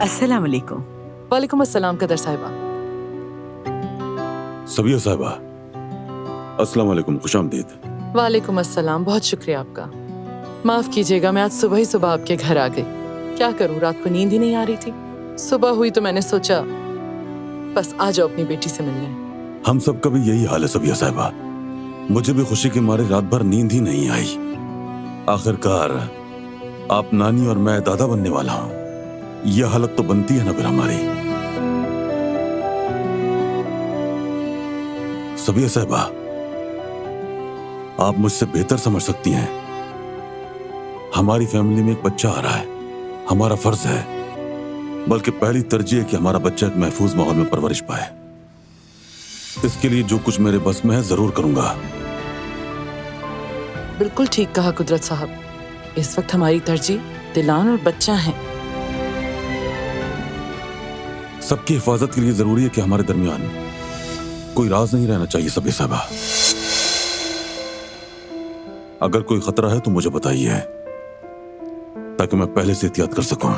अस्सलाम वालेकुम। वालेकुम अस्सलाम कदर साहिबा। सबिया साहिबा, अस्सलाम वालेकुम, खुशामदीद। वालेकुम अस्सलाम, बहुत शुक्रिया आपका। माफ कीजिएगा, मैं आज सुबह ही सुबह आपके घर आ गई। क्या करूं, रात को नींद ही नहीं आ रही थी। सुबह हुई तो मैंने सोचा बस आ जाओ अपनी बेटी से मिलने। हम सब का भी यही हाल है सबिया साहिबा। मुझे भी खुशी के मारे रात भर नींद ही नहीं आई। आखिरकार आप नानी और मैं दादा बनने वाला हूं। यह हालत तो बनती है ना फिर हमारी। सबिया साहिबा, आप मुझसे बेहतर समझ सकती हैं। हमारी फैमिली में एक बच्चा आ रहा है। हमारा फर्ज है, बल्कि पहली तरजीह है कि हमारा बच्चा एक महफूज माहौल में परवरिश पाए। इसके लिए जो कुछ मेरे बस में है जरूर करूंगा। बिल्कुल ठीक कहा कुदरत साहब। इस वक्त हमारी तरजीह दिलान और बच्चा है। सबकी हिफाजत के लिए जरूरी है कि हमारे दरमियान कोई राज नहीं रहना चाहिए सबिया साहिबा। अगर कोई खतरा है तो मुझे बताइए, ताकि मैं पहले से एहतियात कर सकूं।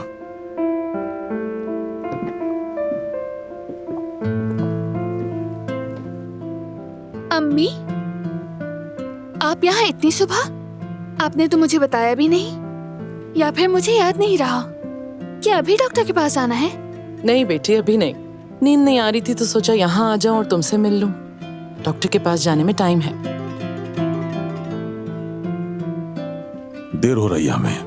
अम्मी, आप यहाँ इतनी सुबह? आपने तो मुझे बताया भी नहीं, या फिर मुझे याद नहीं रहा कि अभी डॉक्टर के पास आना है? नहीं बेटी, अभी नहीं। नींद नहीं आ रही थी तो सोचा यहाँ आ जाऊं और तुमसे मिल लूं। डॉक्टर के पास जाने में टाइम है। देर हो रही है हमें।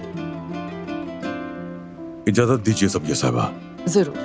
इजाजत दीजिए सबिया साहिबा। जरूर।